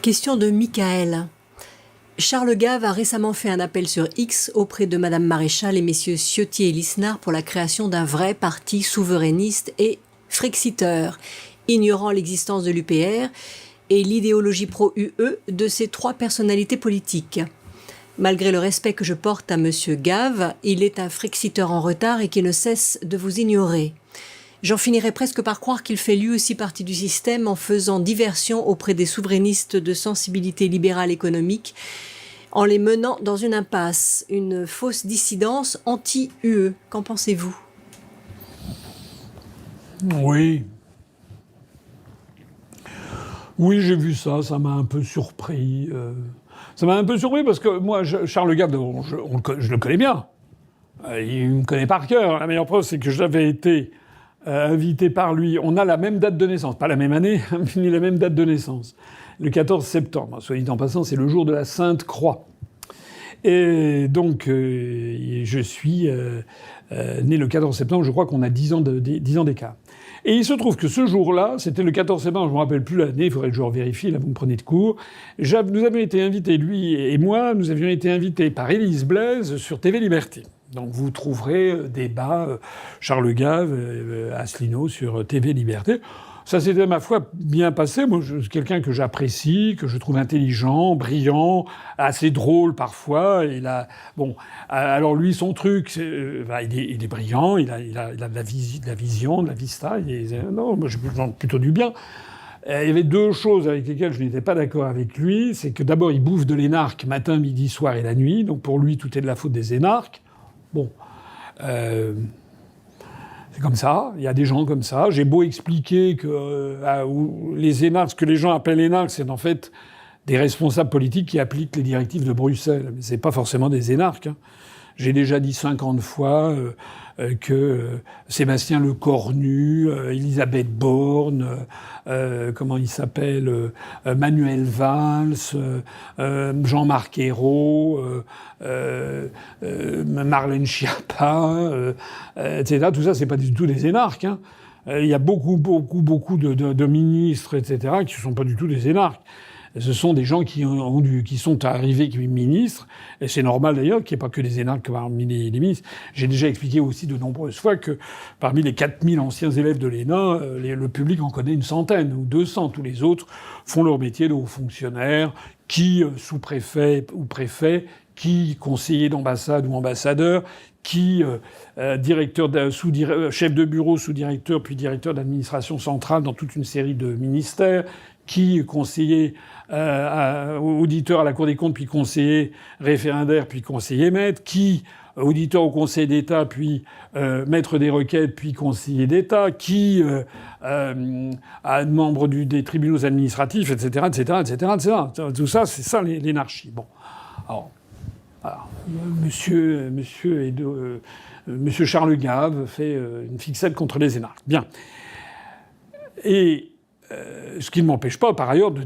Question de Michael. Charles Gave a récemment fait un appel sur X auprès de Madame Maréchal et messieurs Ciotti et Lisnard pour la création d'un vrai parti souverainiste et frexiteur, ignorant l'existence de l'UPR et l'idéologie pro-UE de ces trois personnalités politiques. Malgré le respect que je porte à Monsieur Gave, il est un frexiteur en retard et qui ne cesse de vous ignorer. J'en finirais presque par croire qu'il fait lui aussi partie du système en faisant diversion auprès des souverainistes de sensibilité libérale économique, en les menant dans une impasse, une fausse dissidence anti-UE. Qu'en pensez-vous ? Oui. Oui, j'ai vu ça, ça m'a un peu surpris. Ça m'a un peu surpris parce que moi, Charles Gave, je le connais bien. Il me connaît par cœur. La meilleure preuve, c'est que j'avais été invité par lui. On a la même date de naissance. Pas la même année, mais la même date de naissance. Le 14 septembre. Soit dit en passant, c'est le jour de la Sainte Croix. Et donc, je suis né le 14 septembre. Je crois qu'on a 10 ans d'écart. Et il se trouve que ce jour-là, c'était le 14 septembre, je ne me rappelle plus l'année, il faudrait que je revérifie, là vous me prenez de court. Nous avions été invités, lui et moi, nous avions été invités par Élise Blaise sur TV Liberté. Donc vous trouverez débat Charles Gave, Asselineau sur TV Liberté. Ça s'était, ma foi, bien passé. Moi, je suis quelqu'un que j'apprécie, que je trouve intelligent, brillant, assez drôle parfois. Bon, alors lui, son truc, il est brillant, il a de la vision, de la vista. Non, moi, je pense plutôt du bien. Il y avait deux choses avec lesquelles je n'étais pas d'accord avec lui. C'est que d'abord, il bouffe de l'énarque matin, midi, soir et la nuit. Donc pour lui, tout est de la faute des énarques. Bon. C'est comme ça, il y a des gens comme ça. J'ai beau expliquer que les énarques, ce que les gens appellent énarques, c'est en fait des responsables politiques qui appliquent les directives de Bruxelles. Mais c'est pas forcément des énarques. Hein. J'ai déjà dit 50 fois que Sébastien Lecornu, Elisabeth Borne, comment il s'appelle, Manuel Valls, Jean-Marc Ayrault, Marlène Schiappa, etc. Tout ça, c'est pas du tout des énarques. Hein. Il y a beaucoup de ministres, etc., qui ne sont pas du tout des énarques. Ce sont des gens qui sont arrivés comme ministres, et c'est normal d'ailleurs qu'il n'y ait pas que des énarques parmi les ministres. J'ai déjà expliqué aussi de nombreuses fois que parmi les 4000 anciens élèves de l'ENA, le public en connaît une centaine ou 200. Tous les autres font leur métier de haut fonctionnaire, qui sous-préfet ou préfet, qui conseiller d'ambassade ou ambassadeur, qui chef de bureau, sous-directeur, puis directeur d'administration centrale dans toute une série de ministères, qui conseiller auditeur à la Cour des comptes, puis conseiller référendaire, puis conseiller maître, qui auditeur au Conseil d'État, puis maître des requêtes, puis conseiller d'État, qui membre des tribunaux administratifs, etc., etc., etc., etc. Tout ça, c'est ça l'énarchie. Bon, alors Monsieur Charles Gave fait une fixette contre les énarques. Bien. Et ce qui ne m'empêche pas, par ailleurs, de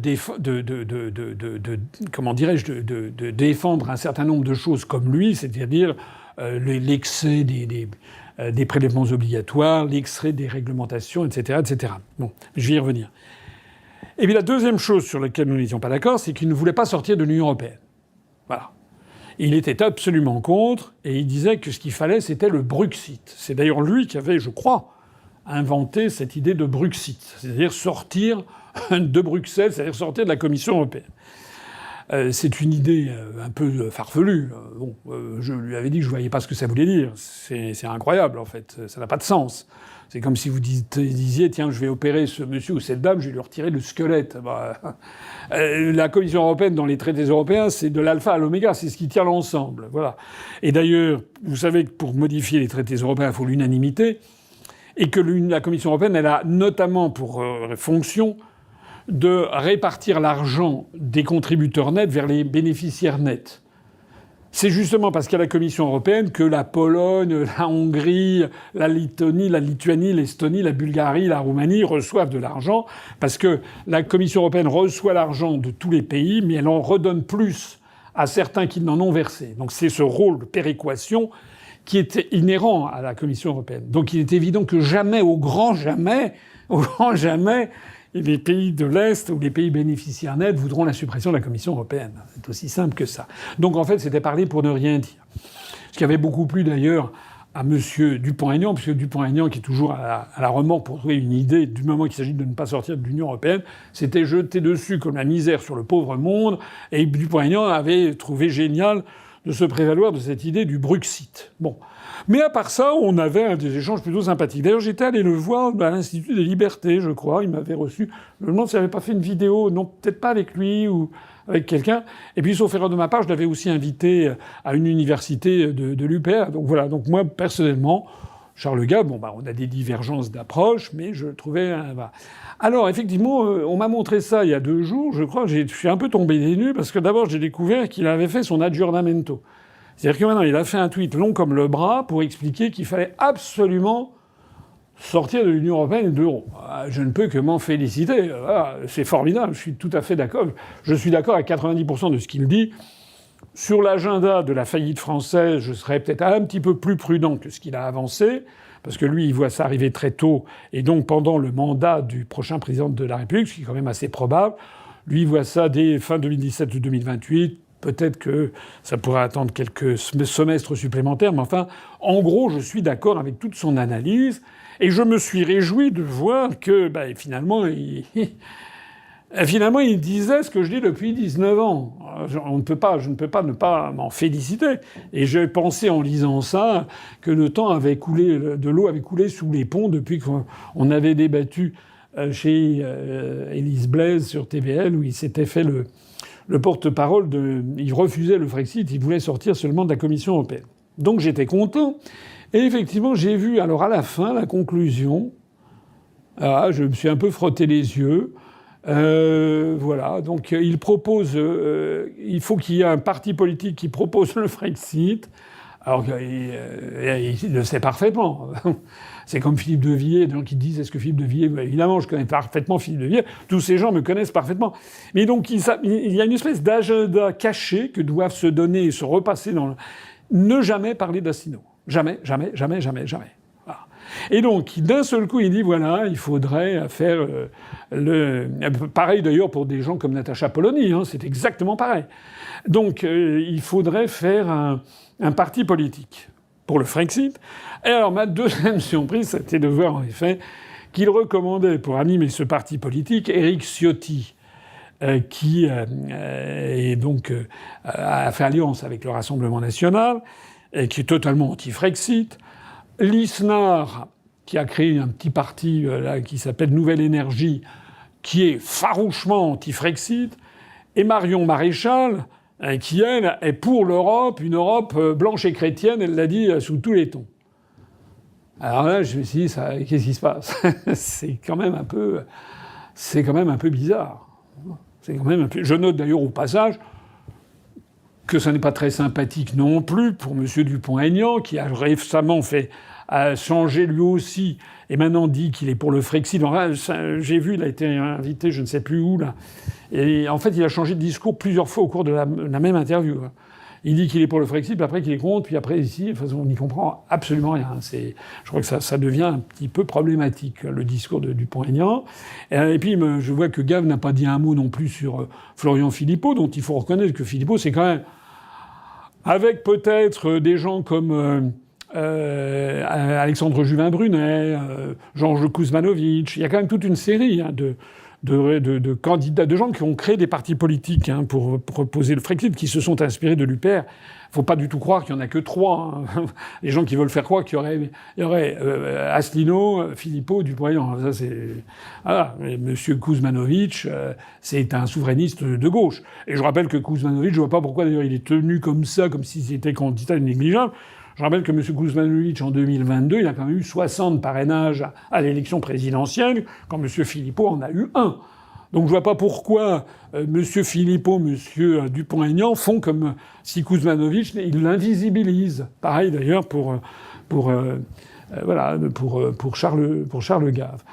défendre un certain nombre de choses comme lui, c'est-à-dire l'excès des prélèvements obligatoires, l'excès des réglementations, etc., etc. Bon, je vais y revenir. Et puis la deuxième chose sur laquelle nous n'étions pas d'accord, c'est qu'il ne voulait pas sortir de l'Union européenne. Voilà. Il était absolument contre, et il disait que ce qu'il fallait, c'était le Bruxit. C'est d'ailleurs lui qui avait, je crois, inventé cette idée de Bruxit, c'est-à-dire sortir de Bruxelles, c'est-à-dire sortir de la Commission européenne. C'est une idée un peu farfelue. Bon, je lui avais dit que je voyais pas ce que ça voulait dire. C'est incroyable, en fait. Ça n'a pas de sens. C'est comme si vous disiez, tiens, je vais opérer ce monsieur ou cette dame, je vais lui retirer le squelette. La Commission européenne, dans les traités européens, c'est de l'alpha à l'oméga, c'est ce qui tient l'ensemble. Voilà. Et d'ailleurs, vous savez que pour modifier les traités européens, il faut l'unanimité. Et que la Commission européenne, elle a notamment pour fonction de répartir l'argent des contributeurs nets vers les bénéficiaires nets. C'est justement parce qu'il y a la Commission européenne que la Pologne, la Hongrie, la Lettonie, la Lituanie, l'Estonie, la Bulgarie, la Roumanie reçoivent de l'argent, parce que la Commission européenne reçoit l'argent de tous les pays, mais elle en redonne plus à certains qui n'en ont versé. Donc c'est ce rôle de péréquation qui est inhérent à la Commission européenne. Donc il est évident que jamais, au grand jamais, et les pays de l'Est ou les pays bénéficiaires nets voudront la suppression de la Commission européenne. C'est aussi simple que ça. Donc en fait, c'était parler pour ne rien dire. Ce qui avait beaucoup plu d'ailleurs à M. Dupont-Aignan, puisque Dupont-Aignan, qui est toujours à la remorque pour trouver une idée du moment qu'il s'agit de ne pas sortir de l'Union européenne, s'était jeté dessus comme la misère sur le pauvre monde, et Dupont-Aignan avait trouvé génial de se prévaloir de cette idée du Bruxit. Bon. Mais à part ça, on avait des échanges plutôt sympathiques. D'ailleurs, j'étais allé le voir à l'Institut des Libertés, je crois. Il m'avait reçu. Je me demande s'il n'avait pas fait une vidéo, non, peut-être pas avec lui ou avec quelqu'un. Et puis, sauf erreur de ma part, je l'avais aussi invité à une université de l'UPR. Donc voilà. Donc moi, personnellement, Charles Gave, bon, on a des divergences d'approche, mais je le trouvais... Alors, effectivement, on m'a montré ça il y a 2 jours. Je crois que je suis un peu tombé des nues parce que d'abord, j'ai découvert qu'il avait fait son aggiornamento. C'est-à-dire que maintenant, il a fait un tweet long comme le bras pour expliquer qu'il fallait absolument sortir de l'Union européenne et de l'euro. Je ne peux que m'en féliciter. Voilà, c'est formidable. Je suis tout à fait d'accord. Je suis d'accord à 90% de ce qu'il dit. Sur l'agenda de la faillite française, je serais peut-être un petit peu plus prudent que ce qu'il a avancé, parce que lui, il voit ça arriver très tôt, et donc pendant le mandat du prochain président de la République, ce qui est quand même assez probable. Lui, il voit ça dès fin 2017 ou 2028. Peut-être que ça pourrait attendre quelques semestres supplémentaires, mais enfin, en gros, je suis d'accord avec toute son analyse, et je me suis réjoui de voir que, finalement, il disait ce que je dis depuis 19 ans. Je ne peux pas ne pas m'en féliciter. Et j'ai pensé en lisant ça que le temps avait coulé, de l'eau avait coulé sous les ponts depuis qu'on avait débattu chez Élise Blaise sur TVL, où il s'était fait le porte-parole il refusait le Frexit, il voulait sortir seulement de la Commission européenne. Donc j'étais content. Et effectivement, j'ai vu, alors à la fin, la conclusion. Je me suis un peu frotté les yeux. Voilà. Donc il propose, il faut qu'il y ait un parti politique qui propose le Frexit. Alors il le sait parfaitement. C'est comme Philippe de Villiers, des gens qui disent est-ce que Philippe de Villiers... Évidemment, je connais parfaitement Philippe de Villiers. Tous ces gens me connaissent parfaitement. Mais donc il y a une espèce d'agenda caché que doivent se donner et se repasser dans ne jamais parler d'Asselineau. Jamais, jamais, jamais, jamais, jamais. Voilà. Et donc, d'un seul coup, il dit voilà, il faudrait faire pareil d'ailleurs pour des gens comme Natacha Polony, c'est exactement pareil. Donc, il faudrait faire un parti politique pour le Frexit. Et alors, ma deuxième surprise, c'était de voir en effet qu'il recommandait pour animer ce parti politique Éric Ciotti, qui est donc a fait alliance avec le Rassemblement national, et qui est totalement anti-Frexit. Lisnard, qui a créé un petit parti qui s'appelle Nouvelle Énergie, qui est farouchement anti-Frexit, et Marion Maréchal, qui, elle, est pour l'Europe, une Europe blanche et chrétienne, elle l'a dit sous tous les tons. Alors là, je me suis dit, qu'est-ce qui se passe? C'est quand même un peu bizarre. Je note d'ailleurs au passage que ça n'est pas très sympathique non plus pour M. Dupont-Aignan, qui a récemment a changé lui aussi, et maintenant dit qu'il est pour le Frexit. J'ai vu, il a été invité je ne sais plus où, là. Et en fait, il a changé de discours plusieurs fois au cours de la même interview. Il dit qu'il est pour le Frexit, puis après qu'il est contre, puis après ici, on n'y comprend absolument rien. Je crois que ça devient un petit peu problématique, le discours de Dupont-Aignan. Et puis, je vois que Gave n'a pas dit un mot non plus sur Florian Philippot, dont il faut reconnaître que Philippot, c'est quand même, avec peut-être des gens comme Alexandre Juvin-Brunet, Georges Kuzmanovic, il y a quand même toute une série de candidats, de gens qui ont créé des partis politiques pour proposer le Frexit, qui se sont inspirés de l'UPR. Faut pas du tout croire qu'il y en a que 3. Les gens qui veulent faire croire qu'il y aurait Asselineau, Philippot, Dupont-Aignan. Ça c'est voilà. Monsieur Kuzmanovic, c'est un souverainiste de gauche. Et je rappelle que Kuzmanovic, je vois pas pourquoi d'ailleurs il est tenu comme ça, comme s'il était candidat négligeable. Je rappelle que M. Kuzmanovic, en 2022, il a quand même eu 60 parrainages à l'élection présidentielle, quand M. Philippot en a eu 1. Donc je vois pas pourquoi M. Philippot, M. Dupont-Aignan font comme si Kuzmanovic, ils l'invisibilisent. Pareil d'ailleurs pour Charles Gave.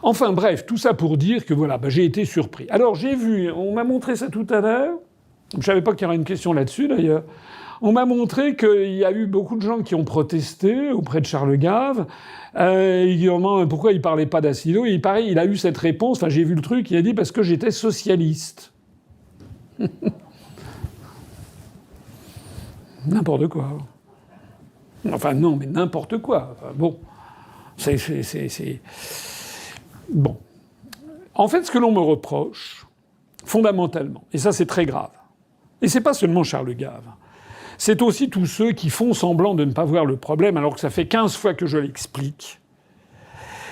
Enfin bref, tout ça pour dire que voilà, j'ai été surpris. Alors j'ai vu, on m'a montré ça tout à l'heure, je savais pas qu'il y aurait une question là-dessus d'ailleurs. On m'a montré qu'il y a eu beaucoup de gens qui ont protesté auprès de Charles Gave. Il demande pourquoi il parlait pas d'Asselineau. Il paraît, il a eu cette réponse. Enfin, j'ai vu le truc. Il a dit parce que j'étais socialiste. N'importe quoi. Enfin non, mais n'importe quoi. Enfin, bon, c'est bon. En fait, ce que l'on me reproche, fondamentalement, et ça c'est très grave, et c'est pas seulement Charles Gave, c'est aussi tous ceux qui font semblant de ne pas voir le problème alors que ça fait 15 fois que je l'explique.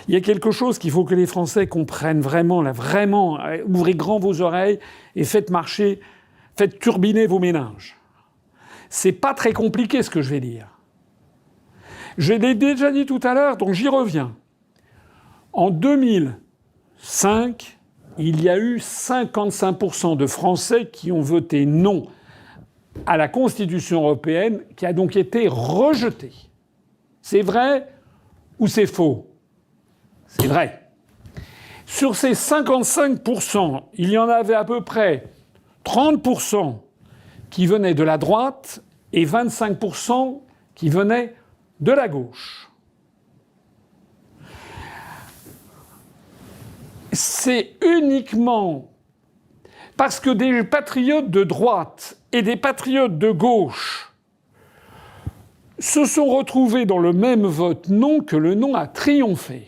Il y a quelque chose qu'il faut que les Français comprennent vraiment, là, vraiment. Ouvrez grand vos oreilles et faites marcher, faites turbiner vos méninges. C'est pas très compliqué ce que je vais dire. Je l'ai déjà dit tout à l'heure, donc j'y reviens. En 2005, il y a eu 55% de Français qui ont voté non à la Constitution européenne, qui a donc été rejetée. C'est vrai ou c'est faux? C'est vrai. Sur ces 55%, il y en avait à peu près 30% qui venaient de la droite et 25% qui venaient de la gauche. C'est uniquement parce que des patriotes de droite et des patriotes de gauche se sont retrouvés dans le même vote non que le non a triomphé.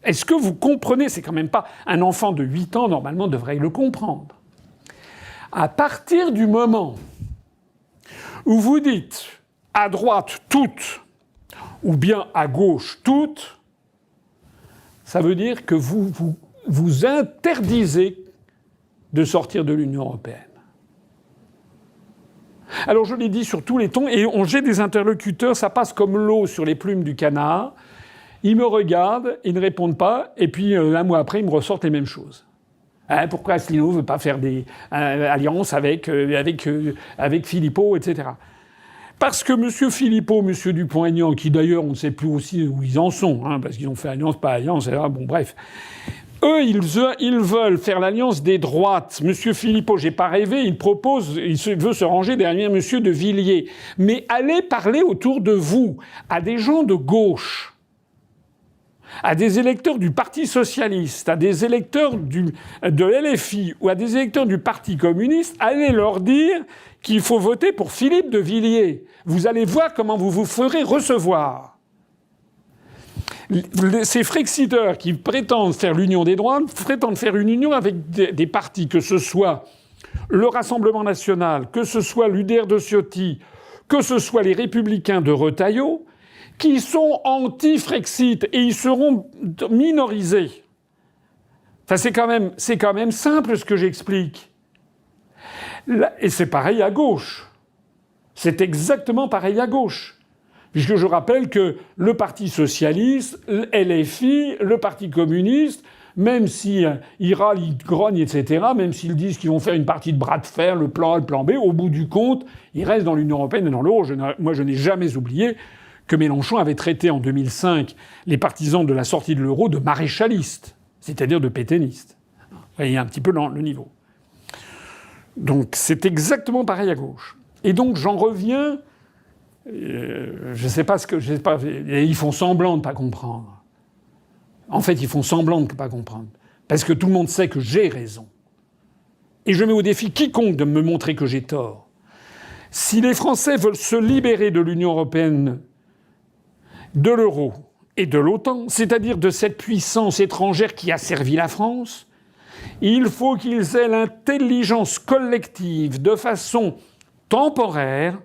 Est-ce que vous comprenez? C'est quand même pas un enfant de 8 ans, normalement, devrait le comprendre. À partir du moment où vous dites à droite toutes, ou bien à gauche toutes, ça veut dire que vous interdisez de sortir de l'Union européenne. Alors je l'ai dit sur tous les tons, et j'ai des interlocuteurs, ça passe comme l'eau sur les plumes du canard. Ils me regardent, ils ne répondent pas, et puis un mois après, ils me ressortent les mêmes choses. Pourquoi Asselineau ne veut pas faire des alliances avec Philippot, etc. Parce que M. Philippot, M. Dupont-Aignan, qui d'ailleurs on ne sait plus aussi où ils en sont, parce qu'ils ont fait alliance, pas alliance, etc. Bon bref. Eux, ils veulent faire l'alliance des droites. M. Philippot, j'ai pas rêvé, il veut se ranger derrière M. de Villiers. Mais allez parler autour de vous à des gens de gauche, à des électeurs du Parti socialiste, à des électeurs de LFI ou à des électeurs du Parti communiste, allez leur dire qu'il faut voter pour Philippe de Villiers. Vous allez voir comment vous vous ferez recevoir. Ces Frexiteurs qui prétendent faire l'union des droites prétendent faire une union avec des partis, que ce soit le Rassemblement national, que ce soit l'UDR de Ciotti, que ce soit les Républicains de Retailleau, qui sont anti-Frexit, et ils seront minorisés. Enfin, c'est quand même simple ce que j'explique. Et c'est pareil à gauche. C'est exactement pareil à gauche. Puisque je rappelle que le Parti socialiste, LFI, le Parti communiste, même s'ils râlent, ils grognent, etc., même s'ils disent qu'ils vont faire une partie de bras de fer, le plan A, le plan B, au bout du compte, ils restent dans l'Union européenne et dans l'euro. Moi, je n'ai jamais oublié que Mélenchon avait traité en 2005 les partisans de la sortie de l'euro de maréchalistes, c'est-à-dire de pétainistes. Vous voyez un petit peu le niveau. Donc c'est exactement pareil à gauche. Et donc j'en reviens, je sais pas, ils font semblant de ne pas comprendre. En fait, ils font semblant de ne pas comprendre. Parce que tout le monde sait que j'ai raison. Et je mets au défi quiconque de me montrer que j'ai tort. Si les Français veulent se libérer de l'Union européenne, de l'euro et de l'OTAN, c'est-à-dire de cette puissance étrangère qui a servi la France, il faut qu'ils aient l'intelligence collective, de façon temporaire,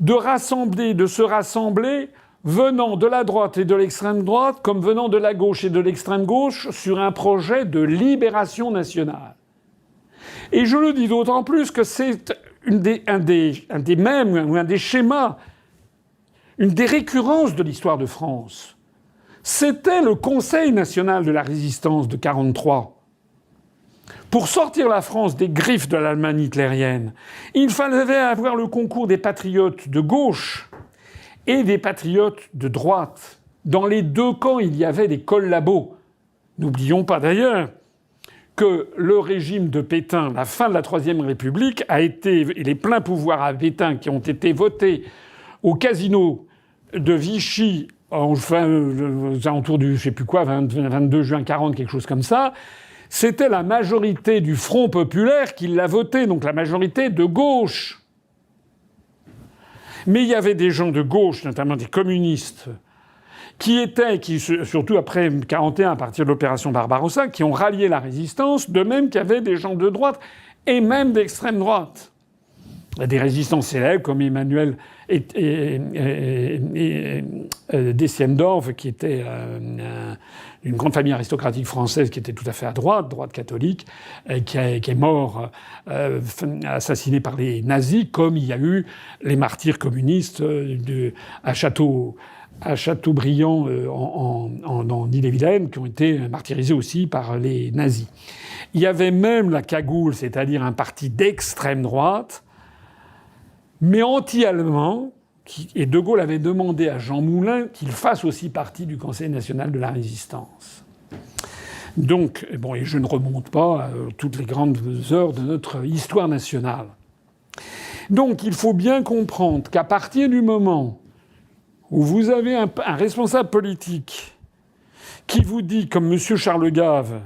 de se rassembler venant de la droite et de l'extrême droite, comme venant de la gauche et de l'extrême gauche, sur un projet de libération nationale. Et je le dis d'autant plus que c'est un des mèmes ou un des schémas, une des récurrences de l'histoire de France. C'était le Conseil national de la résistance de 1943. Pour sortir la France des griffes de l'Allemagne hitlérienne, il fallait avoir le concours des patriotes de gauche et des patriotes de droite. Dans les deux camps, il y avait des collabos. N'oublions pas d'ailleurs que le régime de Pétain, la fin de la Troisième République, et les pleins pouvoirs à Pétain qui ont été votés au casino de Vichy aux alentours du, je sais plus quoi, 22 juin 40, quelque chose comme ça, c'était la majorité du Front populaire qui l'a voté, donc la majorité de gauche. Mais il y avait des gens de gauche, notamment des communistes, qui surtout après 1941, à partir de l'opération Barbarossa, qui ont rallié la résistance, de même qu'il y avait des gens de droite et même d'extrême droite. Des résistants célèbres comme Emmanuel Dessiendorf, qui était une grande famille aristocratique française qui était tout à fait à droite catholique, qui est mort assassiné par les nazis, comme il y a eu les martyrs communistes à Châteaubriand en Ille-et-Vilaine, qui ont été martyrisés aussi par les nazis. Il y avait même la cagoule, c'est-à-dire un parti d'extrême droite, mais anti-allemand, et De Gaulle avait demandé à Jean Moulin qu'il fasse aussi partie du Conseil national de la Résistance. Donc, bon, et je ne remonte pas à toutes les grandes heures de notre histoire nationale. Donc, il faut bien comprendre qu'à partir du moment où vous avez un responsable politique qui vous dit, comme M. Charles Gave,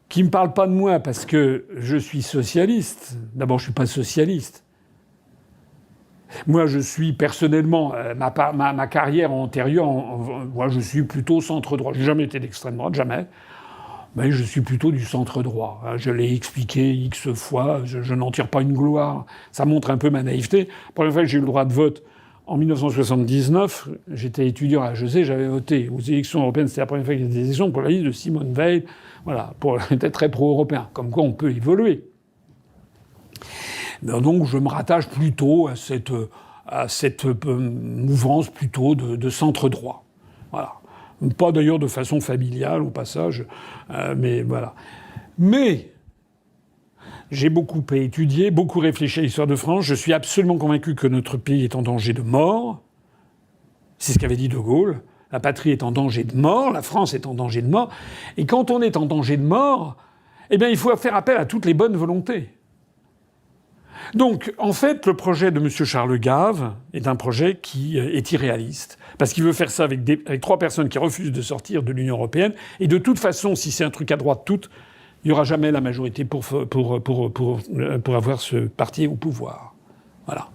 qui ne me parle pas de moi parce que je suis socialiste. D'abord, je ne suis pas socialiste. Moi, je suis personnellement, ma carrière antérieure, moi, je suis plutôt centre-droit. Je n'ai jamais été d'extrême droite, jamais. Mais je suis plutôt du centre-droit. Je l'ai expliqué X fois, je n'en tire pas une gloire. Ça montre un peu ma naïveté. La première fois que j'ai eu le droit de vote, en 1979, j'étais étudiant à HEC, j'avais voté aux élections européennes. C'était la première fois qu'il y avait des élections pour la liste de Simone Veil. Voilà, j'étais très pro-européen. Comme quoi, on peut évoluer. Donc je me rattache plutôt à cette mouvance plutôt de centre-droit. Voilà. Pas d'ailleurs de façon familiale au passage, mais voilà. Mais j'ai beaucoup étudié, beaucoup réfléchi à l'histoire de France. Je suis absolument convaincu que notre pays est en danger de mort. C'est ce qu'avait dit De Gaulle. La patrie est en danger de mort, la France est en danger de mort. Et quand on est en danger de mort, eh bien il faut faire appel à toutes les bonnes volontés. Donc, en fait, le projet de M. Charles Gave est un projet qui est irréaliste. Parce qu'il veut faire ça avec 3 personnes qui refusent de sortir de l'Union européenne. Et de toute façon, si c'est un truc à droite toute, il n'y aura jamais la majorité pour avoir ce parti au pouvoir. Voilà.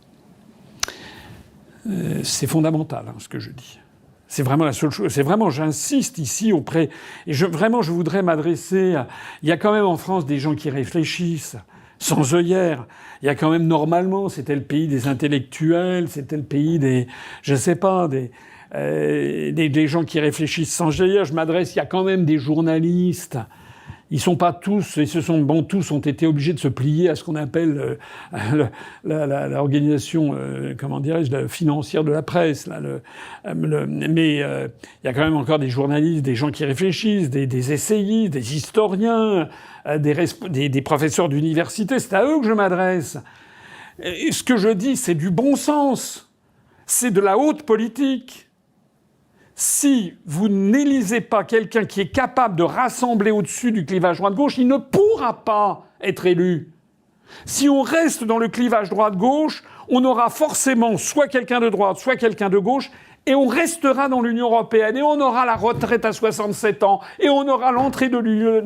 C'est fondamental, hein, ce que je dis. C'est vraiment la seule chose. C'est vraiment, j'insiste ici auprès... Et je voudrais m'adresser à... Il y a quand même en France des gens qui réfléchissent. Sans œillères. Il y a quand même, normalement, c'était le pays des intellectuels, c'était le pays des, je sais pas, des gens qui réfléchissent sans œillères. Je m'adresse, il y a quand même des journalistes. Ils sont pas tous, tous ont été obligés de se plier à ce qu'on appelle l'organisation, comment dirais-je, financière de la presse. Mais il y a quand même encore des journalistes, des gens qui réfléchissent, des essayistes, des historiens, des professeurs d'université. C'est à eux que je m'adresse. Et ce que je dis, c'est du bon sens. C'est de la haute politique. Si vous n'élisez pas quelqu'un qui est capable de rassembler au-dessus du clivage droite-gauche, il ne pourra pas être élu. Si on reste dans le clivage droite-gauche, on aura forcément soit quelqu'un de droite, soit quelqu'un de gauche, et on restera dans l'Union européenne, et on aura la retraite à 67 ans, et on aura l'entrée de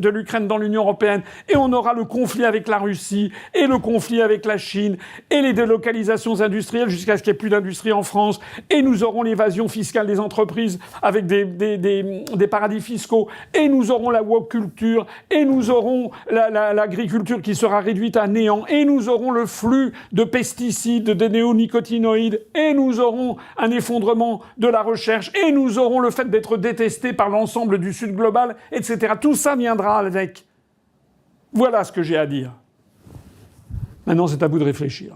l'Ukraine dans l'Union européenne, et on aura le conflit avec la Russie, et le conflit avec la Chine, et les délocalisations industrielles jusqu'à ce qu'il n'y ait plus d'industrie en France, et nous aurons l'évasion fiscale des entreprises avec des paradis fiscaux, et nous aurons la woke culture, et nous aurons l'agriculture qui sera réduite à néant, et nous aurons le flux de pesticides, de néonicotinoïdes, et nous aurons un effondrement de la recherche, et nous aurons le fait d'être détestés par l'ensemble du Sud global, etc. Tout ça viendra avec. Voilà ce que j'ai à dire. Maintenant, c'est à vous de réfléchir.